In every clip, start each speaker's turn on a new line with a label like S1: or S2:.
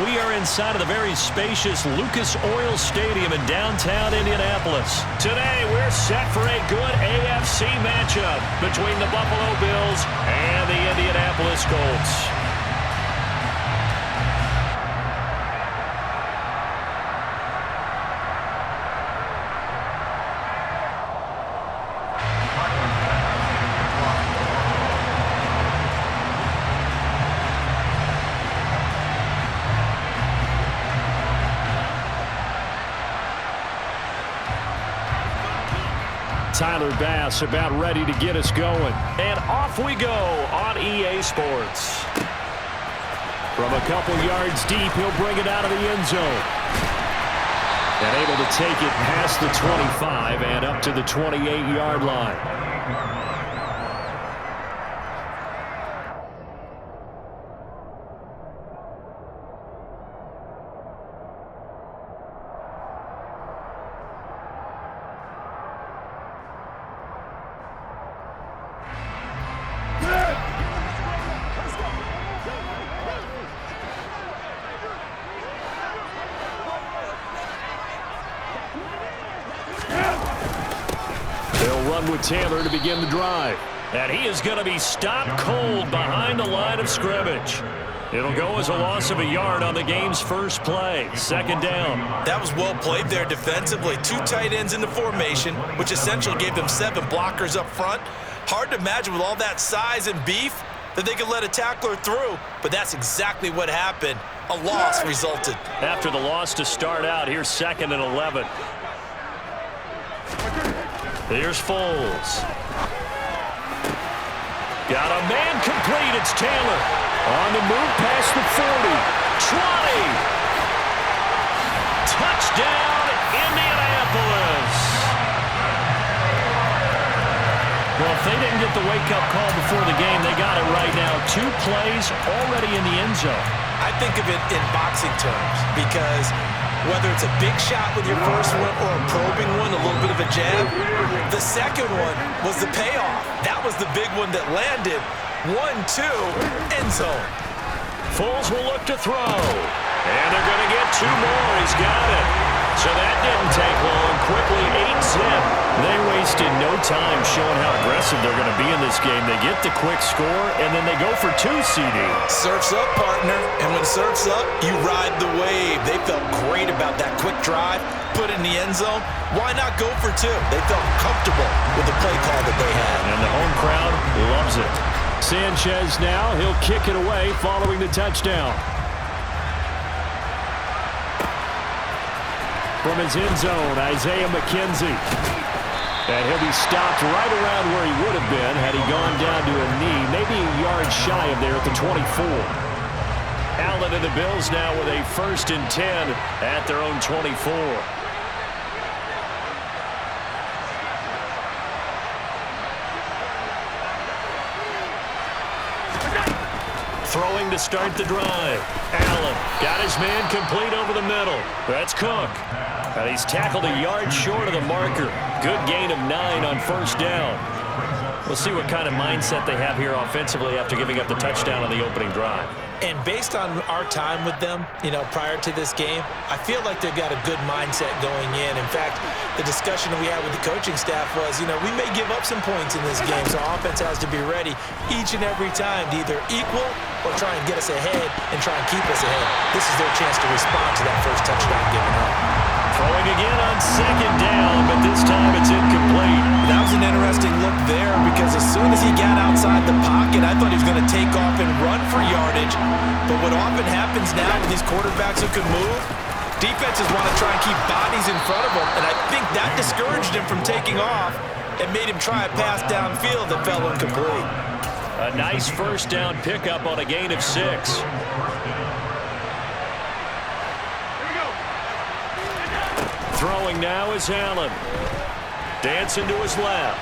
S1: We are inside of the very spacious Lucas Oil Stadium in downtown Indianapolis. Today, we're set for a good AFC matchup between the Buffalo Bills and the Indianapolis Colts. Tyler Bass about ready to get us going. And off we go on EA Sports. From a couple yards deep, he'll bring it out of the end zone. And able to take it past the 25 and up to the 28-yard line. With Taylor to begin the drive. And he is going to be stopped cold behind the line of scrimmage. It'll go as a loss of a yard on the game's first play. Second down.
S2: That was well played there defensively. Two tight ends in the formation, which essentially gave them 7 blockers up front. Hard to imagine with all that size and beef that they could let a tackler through, but that's exactly what happened. A loss resulted.
S1: After the loss to start out, here's 2nd and 11. Here's Foles. Got a man complete. It's Taylor. On the move past the 40. 20. Touchdown, Indianapolis. Well, if they didn't get the wake-up call before the game, they got it right now. 2 plays already in the end zone.
S2: I think of it in boxing terms because whether it's a big shot with your first one or a probing one, a little bit of a jab, the second one was the payoff. That was the big one that landed. 1-2, end zone.
S1: Foles will look to throw. And they're going to get 2 more. He's got it. So that didn't take long. Quickly 8-zip. They wasted no time showing how aggressive they're going to be in this game. They get the quick score, and then they go for 2, CD.
S2: Surf's up, partner. And when surf's up, you ride the wave. They felt great about that quick drive, put in the end zone. Why not go for 2? They felt comfortable with the play call that they had.
S1: And the home crowd loves it. Sanchez now, he'll kick it away following the touchdown. From his end zone, Isaiah McKenzie. And he'll be stopped right around where he would have been had he gone down to a knee, maybe a yard shy of there at the 24. Allen and the Bills now with a 1st and 10 at their own 24. Throwing to start the drive. Allen got his man complete over the middle. That's Cook. And he's tackled a yard short of the marker. Good gain of 9 on 1st down. We'll see what kind of mindset they have here offensively after giving up the touchdown on the opening drive.
S2: And based on our time with them, prior to this game, I feel like they've got a good mindset going in. In fact, the discussion that we had with the coaching staff was, we may give up some points in this game, so our offense has to be ready each and every time to either equal or try and get us ahead and try and keep us ahead. This is their chance to respond to that first touchdown given up.
S1: Throwing again on 2nd down, but this time it's incomplete.
S2: That was an interesting look there because as soon as he got outside the pocket, I thought he was going to take off and run for yardage. But what often happens now with these quarterbacks who can move, defenses want to try and keep bodies in front of them, and I think that discouraged him from taking off and made him try a pass downfield that fell incomplete.
S1: A nice 1st down pickup on a gain of 6. Throwing now is Allen. Dancing to his left.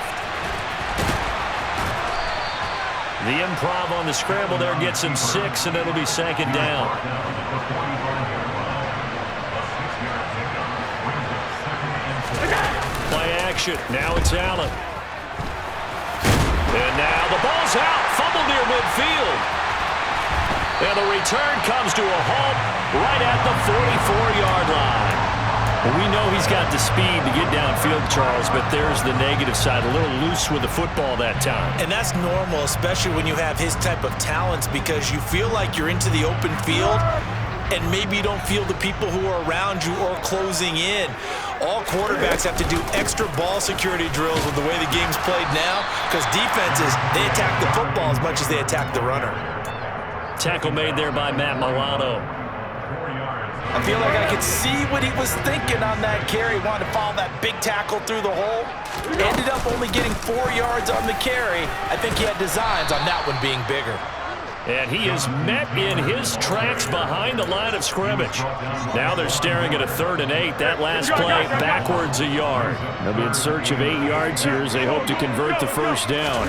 S1: The improv on the scramble there gets him 6, and it'll be 2nd down. Play action. Now it's Allen. And now the ball's out. Fumble near midfield. And the return comes to a halt right at the 44-yard line. Well, we know he's got the speed to get downfield, Charles, but there's the negative side. A little loose with the football that time.
S2: And that's normal, especially when you have his type of talents, because you feel like you're into the open field and maybe you don't feel the people who are around you or closing in. All quarterbacks have to do extra ball security drills with the way the game's played now, because defenses, they attack the football as much as they attack the runner.
S1: Tackle made there by Matt Milano.
S2: I feel like I could see what he was thinking on that carry. Wanted to follow that big tackle through the hole. Ended up only getting 4 yards on the carry. I think he had designs on that one being bigger.
S1: And he is met in his tracks behind the line of scrimmage. Now they're staring at a 3rd and 8. That last play backwards a yard. They'll be in search of 8 yards here as they hope to convert the first down.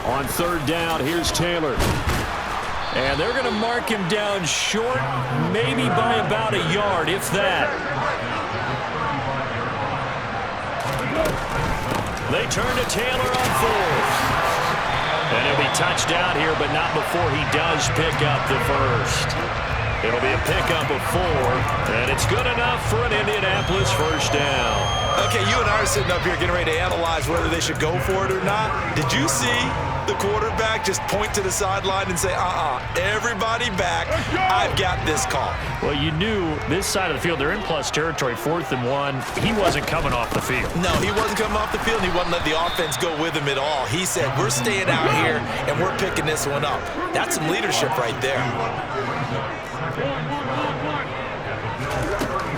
S1: On 3rd down, here's Taylor. And they're going to mark him down short, maybe by about a yard, if that. They turn to Taylor on 4th. And he'll be touched out here, but not before he does pick up the first. It'll be a pickup of 4, and it's good enough for an Indianapolis first down.
S2: Okay, you and I are sitting up here getting ready to analyze whether they should go for it or not. Did you see the quarterback just point to the sideline and say, everybody back, I've got this call?
S1: Well, you knew this side of the field, they're in plus territory, 4th and 1. He wasn't coming off the field.
S2: No, he wasn't coming off the field. He wasn't letting the offense go with him at all. He said, we're staying out here, and we're picking this one up. That's some leadership right there.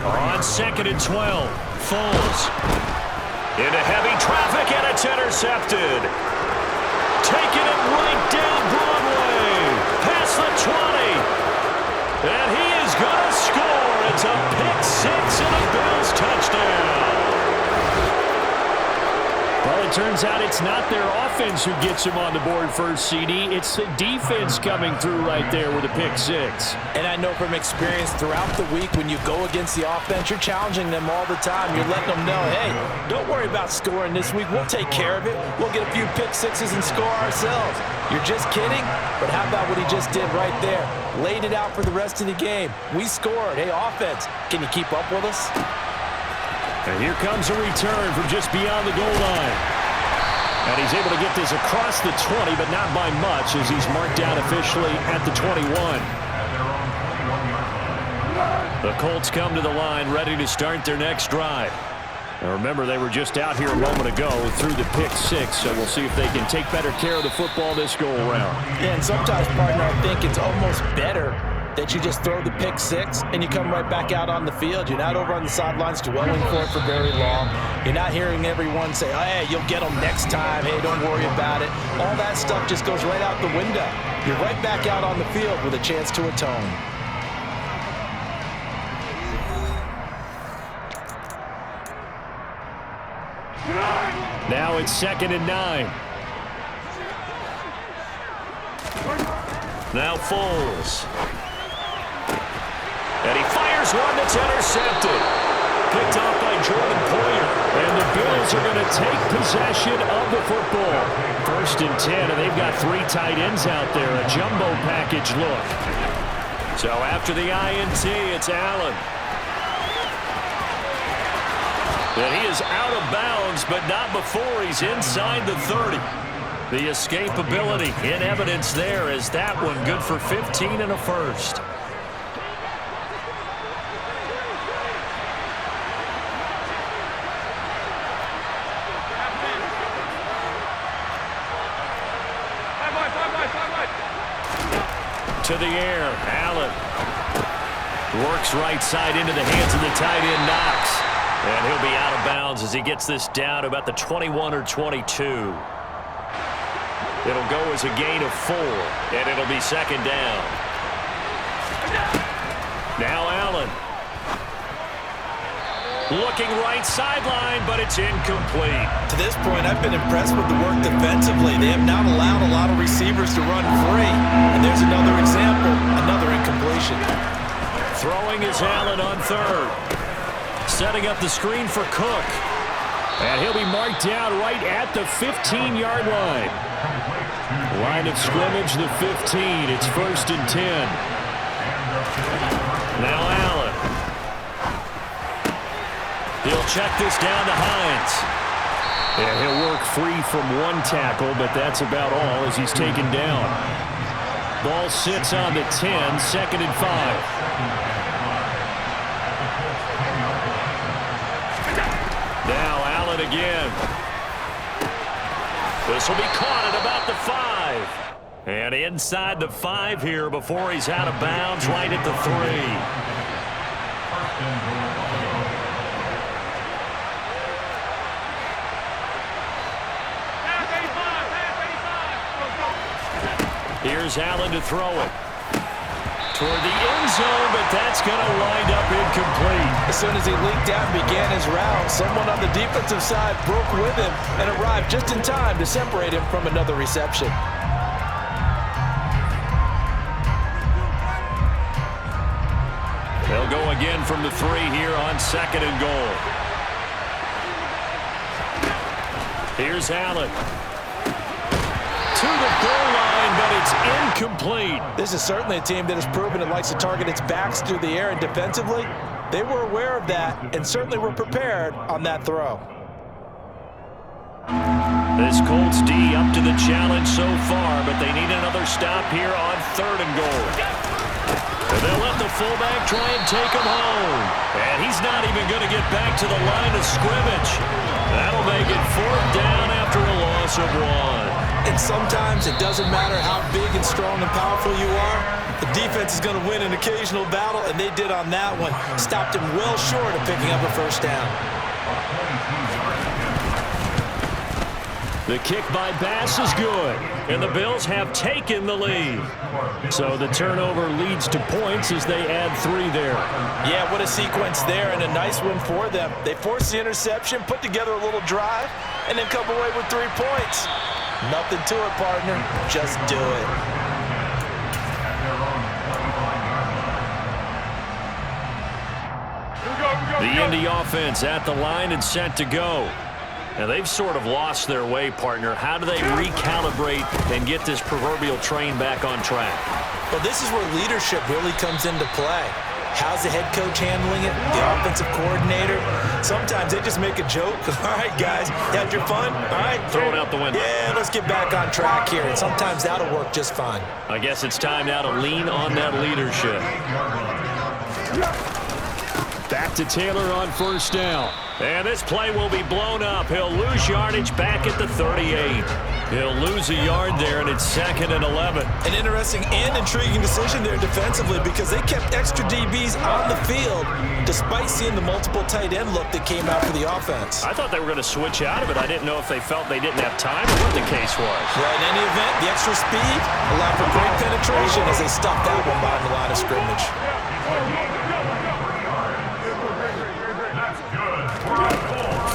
S1: On 2nd and 12, Foles. Into heavy traffic, and it's intercepted. Taking it right down Broadway, past the 20. And he is going to score. It's a pick-6 and a Bills touchdown. Well, it turns out it's not their offense who gets him on the board first, CD. It's the defense coming through right there with a pick-6.
S2: And I know from experience throughout the week, when you go against the offense, you're challenging them all the time. You're letting them know, hey, don't worry about scoring this week. We'll take care of it. We'll get a few pick-6s and score ourselves. You're just kidding? But how about what he just did right there? Laid it out for the rest of the game. We scored. Hey, offense, can you keep up with us?
S1: And here comes a return from just beyond the goal line. And he's able to get this across the 20, but not by much, as he's marked down officially at the 21. The Colts come to the line ready to start their next drive. And remember, they were just out here a moment ago through the pick-6, so we'll see if they can take better care of the football this go-around.
S2: Yeah, and sometimes, partner, I think it's almost better that you just throw the pick-6 and you come right back out on the field. You're not over on the sidelines dwelling for it for very long. You're not hearing everyone say, oh, hey, you'll get them next time. Hey, don't worry about it. All that stuff just goes right out the window. You're right back out on the field with a chance to atone.
S1: Now it's 2nd and 9. Now Foles. And he fires one that's intercepted. Picked off by Jordan Poyer. And the Bills are going to take possession of the football. 1st and 10, and they've got 3 tight ends out there. A jumbo package look. So after the INT, it's Allen. And he is out of bounds, but not before he's inside the 30. The escapability in evidence there as that one good for 15 and a first. To the air, Allen works right side into the hands of the tight end, Knox. And he'll be out of bounds as he gets this down to about the 21 or 22. It'll go as a gain of 4, and it'll be 2nd down. Now Allen. Looking right sideline, but it's incomplete.
S2: To this point, I've been impressed with the work defensively. They have not allowed a lot of receivers to run free. And there's another example, another incompletion.
S1: Throwing is Allen on 3rd. Setting up the screen for Cook. And he'll be marked down right at the 15-yard line. Line of scrimmage, the 15. It's 1st and 10. He'll check this down to Hines. Yeah, he'll work free from one tackle, but that's about all as he's taken down. Ball sits on the 10, 2nd and 5. Now Allen again. This will be caught at about the 5. And inside the 5 here before he's out of bounds right at the 3. Here's Allen to throw it. Toward the end zone, but that's going to wind up incomplete.
S2: As soon as he leaked out and began his route, someone on the defensive side broke with him and arrived just in time to separate him from another reception.
S1: They'll go again from the 3 here on 2nd and goal. Here's Allen. To the goal line, but it's incomplete.
S2: This is certainly a team that has proven it likes to target its backs through the air, and defensively, they were aware of that and certainly were prepared on that throw.
S1: This Colts D up to the challenge so far, but they need another stop here on 3rd and goal. And they'll let the fullback try and take him home. And he's not even going to get back to the line of scrimmage. That'll make it 4th down after a loss of 1.
S2: And sometimes it doesn't matter how big and strong and powerful you are. The defense is going to win an occasional battle, and they did on that one. Stopped him well short of picking up a 1st down.
S1: The kick by Bass is good, and the Bills have taken the lead. So the turnover leads to points as they add 3 there.
S2: Yeah, what a sequence there, and a nice one for them. They forced the interception, put together a little drive, and then come away with 3 points. Nothing to it, partner. Just do it.
S1: The Indy offense at the line and set to go. Now, they've sort of lost their way, partner. How do they recalibrate and get this proverbial train back on track?
S2: Well, this is where leadership really comes into play. How's the head coach handling it? The offensive coordinator? Sometimes they just make a joke. All right, guys, had your fun? All right.
S1: Throw it out the window.
S2: Yeah, let's get back on track here. And sometimes that'll work just fine.
S1: I guess it's time now to lean on that leadership. Back to Taylor on 1st down. And this play will be blown up. He'll lose yardage back at the 38. He'll lose a yard there, and it's 2nd and 11.
S2: An interesting and intriguing decision there defensively because they kept extra DBs on the field despite seeing the multiple tight end look that came out for the offense.
S1: I thought they were going to switch out of it. I didn't know if they felt they didn't have time or what the case was.
S2: Well, in any event, the extra speed allowed for great penetration as they stuffed that one behind the line of scrimmage.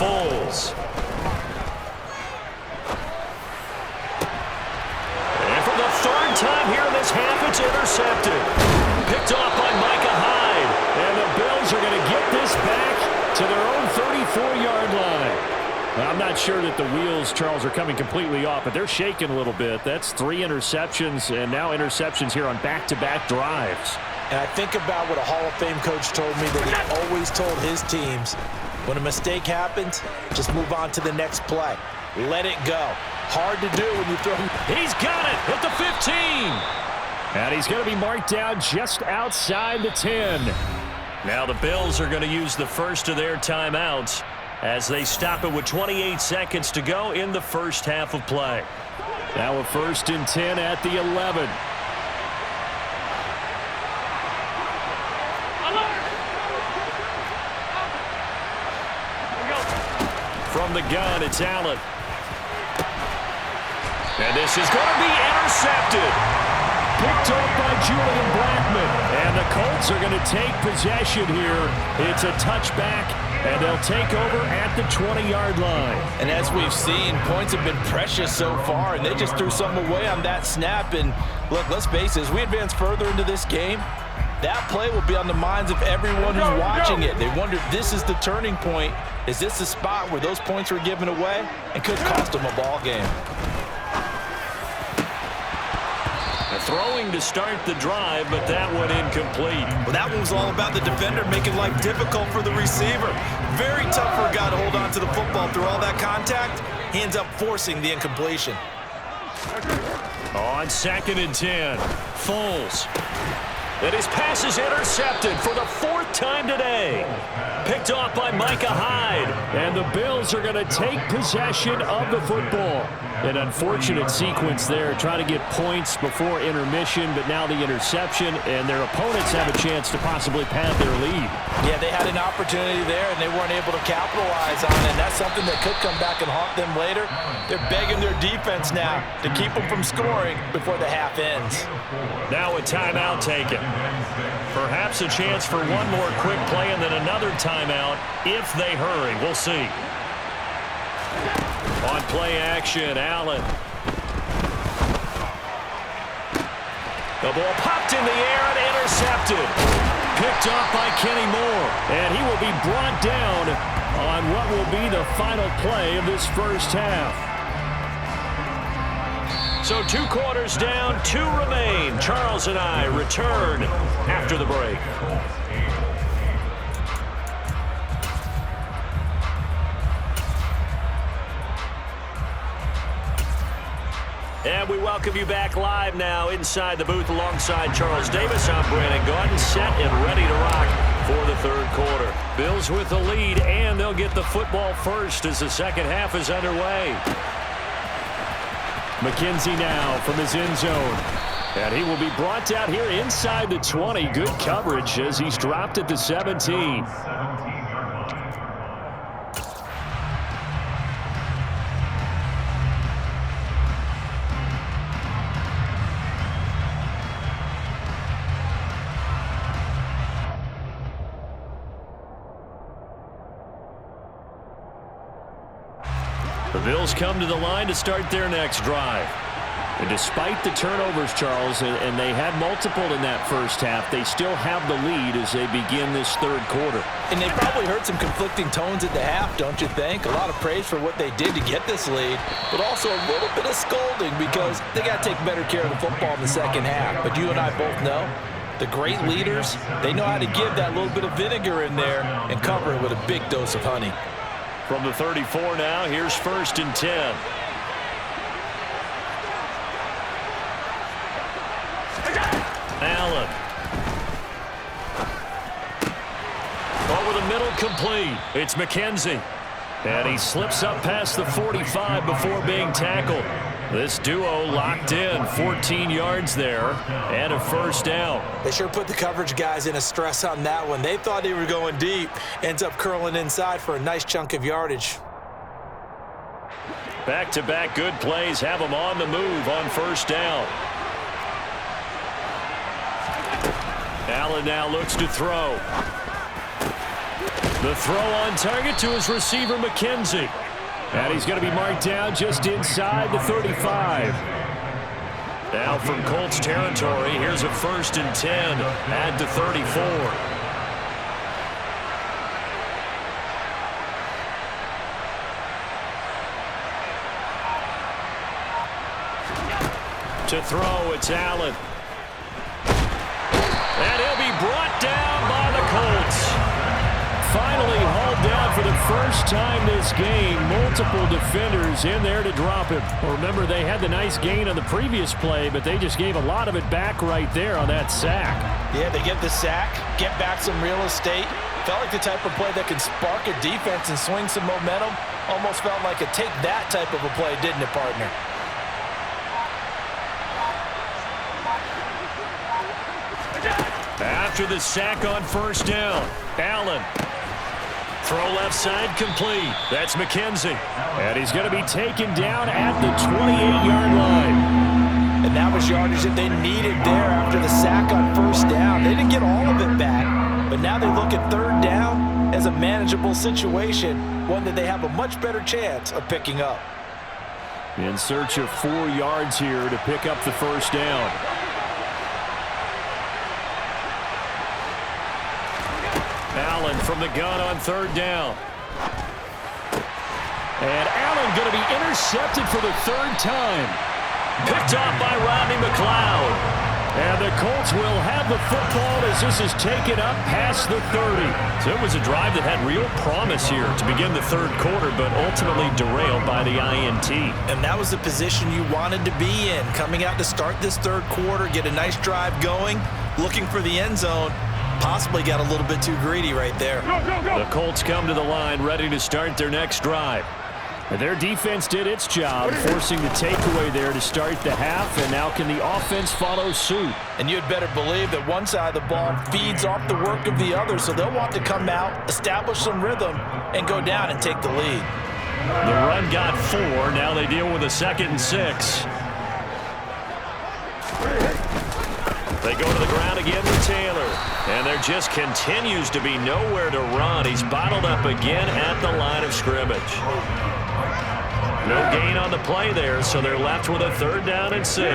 S1: Foles. And for the 3rd time here in this half, it's intercepted. Picked off by Micah Hyde. And the Bills are going to get this back to their own 34-yard line. Now, I'm not sure that the wheels, Charles, are coming completely off, but they're shaking a little bit. That's 3 interceptions, and now interceptions here on back-to-back drives.
S2: And I think about what a Hall of Fame coach told me that he always told his teams, when a mistake happens, just move on to the next play. Let it go. Hard to do when you throw.
S1: He's got it at the 15. And he's going to be marked down just outside the 10. Now the Bills are going to use the first of their timeouts as they stop it with 28 seconds to go in the 1st half of play. Now a 1st and 10 at the 11. From the gun, it's Allen. And this is going to be intercepted. Picked up by Julian Blackmon. And the Colts are going to take possession here. It's a touchback, and they'll take over at the 20-yard line.
S2: And as we've seen, points have been precious so far, and they just threw something away on that snap. And look, let's face it, as we advance further into this game, that play will be on the minds of everyone who's watching it. They wonder if this is the turning point. Is this the spot where those points were given away and could cost them a ball game?
S1: Throwing to start the drive, but that one incomplete.
S2: Well, that one was all about the defender making life difficult for the receiver. Very tough for a guy to hold on to the football through all that contact. He ends up forcing the incompletion.
S1: On 2nd and 10, Foles. And his pass is intercepted for the 4th time today. Picked off by Micah Hyde. And the Bills are going to take possession of the football. An unfortunate sequence there, trying to get points before intermission, but now the interception, and their opponents have a chance to possibly pad their lead.
S2: Yeah, they had an opportunity there, and they weren't able to capitalize on it, and that's something that could come back and haunt them later. They're begging their defense now to keep them from scoring before the half ends.
S1: Now a timeout taken. Perhaps a chance for one more quick play and then another timeout if they hurry. We'll see. On play action, Allen. The ball popped in the air and intercepted. Picked off by Kenny Moore. And he will be brought down on what will be the final play of this first half. So 2 quarters down, 2 remain. Charles and I return after the break. And we welcome you back live now inside the booth alongside Charles Davis. I'm Brandon Gaudin, set and ready to rock for the 3rd quarter. Bills with the lead, and they'll get the football first as the second half is underway. McKenzie now from his end zone. And he will be brought down here inside the 20. Good coverage as he's dropped at the 17. The Bills come to the line to start their next drive. And despite the turnovers, Charles, and they had multiple in that first half, they still have the lead as they begin this 3rd quarter.
S2: And they probably heard some conflicting tones at the half, don't you think? A lot of praise for what they did to get this lead, but also a little bit of scolding because they got to take better care of the football in the second half. But you and I both know the great leaders, they know how to give that little bit of vinegar in there and cover it with a big dose of honey.
S1: From the 34 now, here's 1st and 10. Allen. Over the middle, complete. It's McKenzie. And he slips up past the 45 before being tackled. This duo locked in, 14 yards there, and a 1st down.
S2: They sure put the coverage guys in a stress on that one. They thought they were going deep. Ends up curling inside for a nice chunk of yardage.
S1: Back-to-back good plays have them on the move on 1st down. Allen now looks to throw. The throw on target to his receiver, McKenzie. And he's going to be marked down just inside the 35. Now from Colts territory, here's a 1st and 10 at the 34. To throw, it's Allen. And he'll be brought down by the Colts. Finally hauled down for the first time this game. Multiple defenders in there to drop him. Well, remember, they had the nice gain on the previous play, but they just gave a lot of it back right there on that sack.
S2: Yeah, they get the sack, get back some real estate. Felt like the type of play that can spark a defense and swing some momentum. Almost felt like a take that type of a play, didn't it, partner?
S1: After the sack on 1st down, Allen. Throw left side, complete. That's McKenzie. And he's going to be taken down at the 28-yard line.
S2: And that was yardage that they needed there after the sack on 1st down. They didn't get all of it back, but now they look at 3rd down as a manageable situation, one that they have a much better chance of picking up.
S1: In search of 4 yards here to pick up the 1st down. Allen from the gun on 3rd down. And Allen going to be intercepted for the 3rd time. Picked off by Rodney McLeod. And the Colts will have the football as this is taken up past the 30. So it was a drive that had real promise here to begin the third quarter, but ultimately derailed by the INT.
S2: And that was the position you wanted to be in. Coming out to start this third quarter, get a nice drive going, looking for the end zone. Possibly got a little bit too greedy right there.
S1: The Colts come to the line ready to start their next drive. Their defense did its job, forcing the takeaway there to start the half, and now can the offense follow suit?
S2: And you'd better believe that one side of the ball feeds off the work of the other, so they'll want to come out, establish some rhythm, and go down and take the lead.
S1: The run got 4. Now they deal with a 2nd and 6. They go to the ground again with Taylor. And there just continues to be nowhere to run. He's bottled up again at the line of scrimmage. No gain on the play there, so they're left with a 3rd down and 6.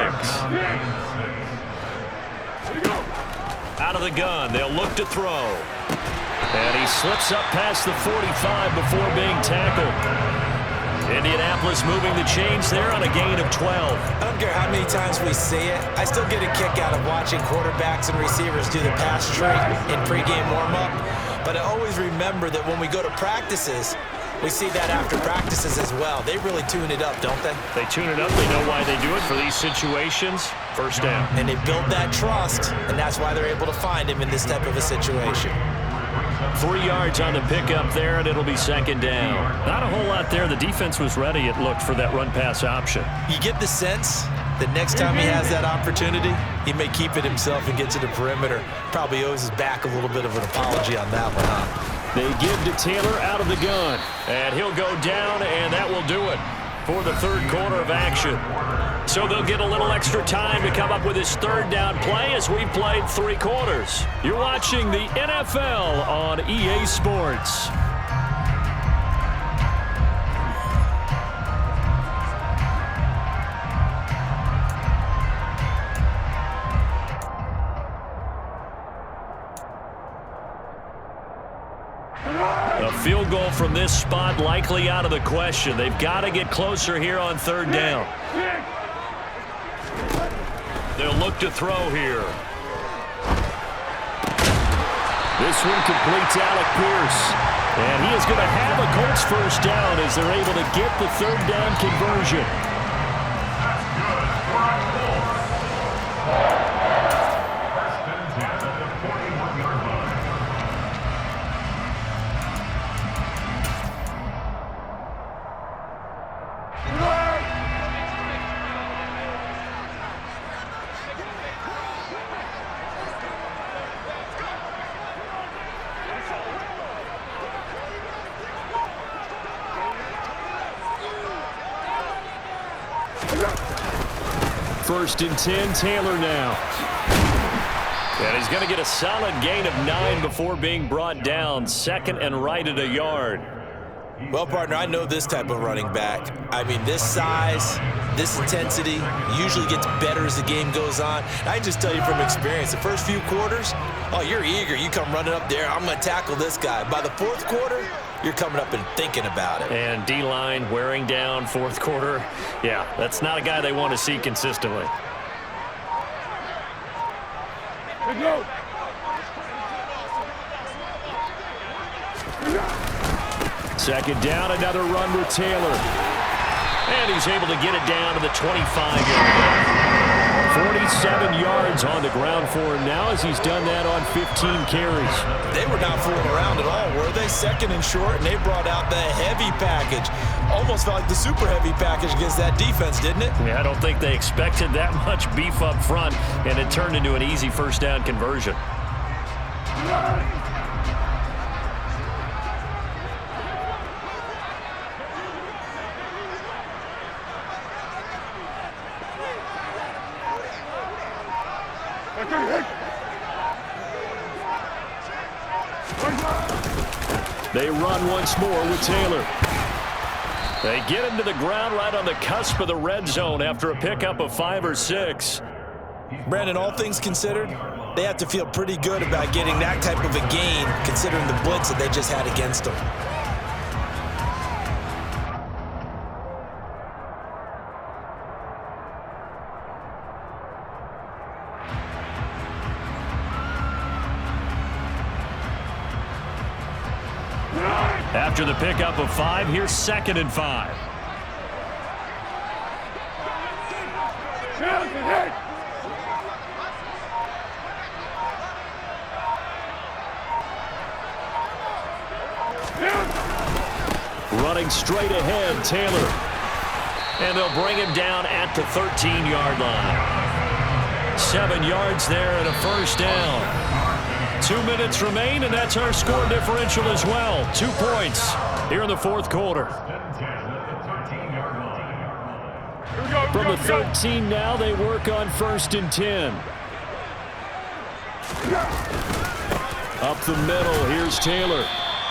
S1: Out of the gun, they'll look to throw. And he slips up past the 45 before being tackled. Indianapolis moving the chains there on a gain of 12.
S2: I don't care how many times we say it, I still get a kick out of watching quarterbacks and receivers do the pass tree in pregame warm-up. But I always remember that when we go to practices, we see that after practices as well. They really tune it up, don't they?
S1: They tune it up. They know why they do it for these situations. First down.
S2: And they build that trust, and that's why they're able to find him in this type of a situation.
S1: 3 yards on the pickup there, and it'll be 2nd down. Not a whole lot there. The defense was ready, it looked, for that run-pass option.
S2: You get the sense that next time he has that opportunity, he may keep it himself and get to the perimeter. Probably owes his back a little bit of an apology on that one, huh?
S1: They give to Taylor out of the gun. And he'll go down, and that will do it for the third quarter of action. So they'll get a little extra time to come up with his 3rd down play as we've played 3 quarters. You're watching the NFL on EA Sports. A field goal from this spot likely out of the question. They've got to get closer here on 3rd down. They'll look to throw here. This one complete to Alec Pierce. And he is going to have a Colts 1st down as they're able to get the 3rd down conversion. First and 10, Taylor now. And he's going to get a solid gain of 9 before being brought down. 2nd and right at a yard.
S2: Well, partner, I know this type of running back. I mean, this size, this intensity usually gets better as the game goes on. I can just tell you from experience, the first few quarters, oh, you're eager. You come running up there, I'm going to tackle this guy. By the 4th quarter, you're coming up and thinking about it.
S1: And D-line wearing down 4th quarter. Yeah, that's not a guy they want to see consistently.
S3: Let's go.
S1: Second down, another run with Taylor. And he's able to get it down to the 25-yard line. 47 yards on the ground for him now as he's done that on 15 carries.
S2: They were not fooling around at all, were they? 2nd and short, and they brought out the heavy package. Almost felt like the super heavy package against that defense, didn't it?
S1: Yeah, I don't think they expected that much beef up front, and it turned into an easy 1st down conversion. They run once more with Taylor. They get him to the ground right on the cusp of the red zone after a pickup of 5 or 6.
S2: Brandon, all things considered, they have to feel pretty good about getting that type of a gain considering the blitz that they just had against them.
S1: After the pickup of 5, here's 2nd and 5. Running straight ahead, Taylor. And they'll bring him down at the 13-yard line. 7 yards there and a first down. 2 minutes remain, and that's our score differential as well. 2 points here in the fourth quarter. From the 13 now, they work on 1st and 10. Up the middle, here's Taylor.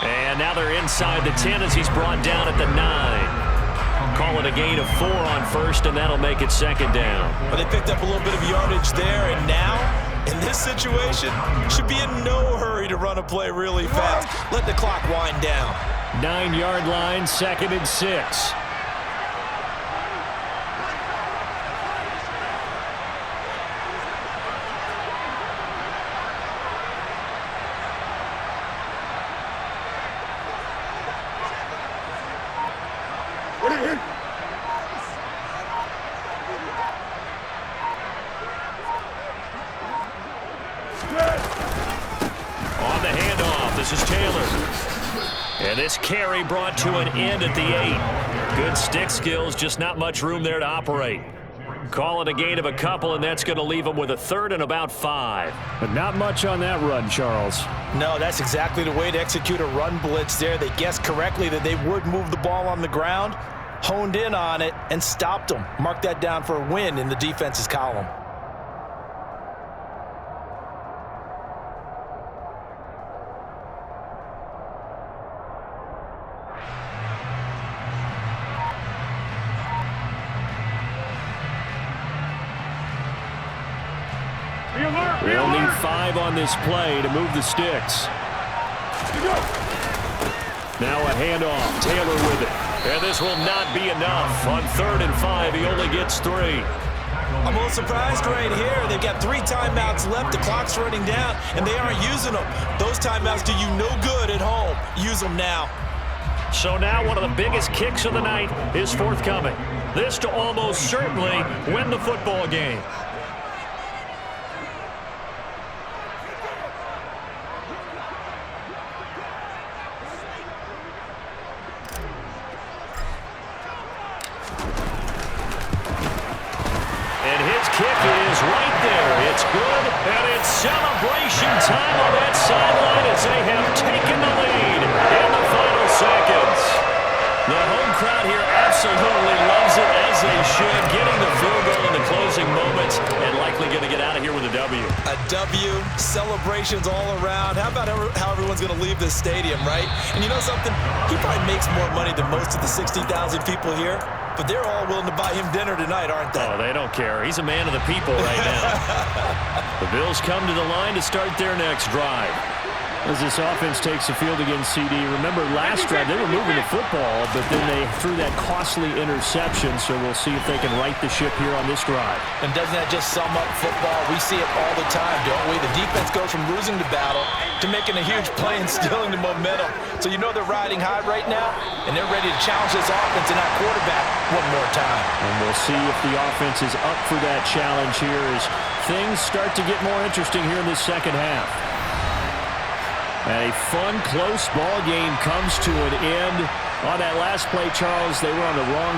S1: And now they're inside the 10 as he's brought down at the 9. Call it a gain of 4 on 1st, and that'll make it 2nd down.
S2: Well, they picked up a little bit of yardage there, and now, in this situation, should be in no hurry to run a play really fast. Let the clock wind down.
S1: 9-yard line, 2nd and 6. On the handoff, this is Taylor. And this carry brought to an end at the 8. Good stick skills, just not much room there to operate. Call it a gain of a couple, and that's going to leave them with a 3rd and about 5. But not much on that run, Charles.
S2: No, that's exactly the way to execute a run blitz there. They guessed correctly that they would move the ball on the ground, honed in on it, and stopped them. Mark that down for a win in the defense's column.
S1: They'll need 5 on this play to move the sticks. Now a handoff. Taylor with it. And this will not be enough. On 3rd and 5, he only gets 3.
S2: I'm a little surprised right here. They've got 3 timeouts left. The clock's running down, and they aren't using them. Those timeouts do you no good at home. Use them now.
S1: So now one of the biggest kicks of the night is forthcoming. This to almost certainly win the football game. Kick is right there. It's good, and it's celebration time on that sideline as they have taken the lead in the final seconds. The home crowd here absolutely loves it, as they should, getting the field goal in the closing moments and likely going to get out of here with a W.
S2: A W, celebrations all around. How about how everyone's going to leave this stadium, right? And you know something? He probably makes more money than most of the 60,000 people here. But they're all willing to buy him dinner tonight, aren't they?
S1: Oh, they don't care. He's a man of the people right now. The Bills come to the line to start their next drive. As this offense takes the field against CD, remember last drive they were moving the football, but then they threw that costly interception, so we'll see if they can right the ship here on this drive.
S2: And doesn't that just sum up football? We see it all the time, don't we? The defense goes from losing the battle to making a huge play and stealing the momentum. So you know they're riding high right now, and they're ready to challenge this offense and that quarterback one more time.
S1: And we'll see if the offense is up for that challenge here as things start to get more interesting here in this second half. A fun, close ball game comes to an end. On that last play, Charles, they were on the wrong side.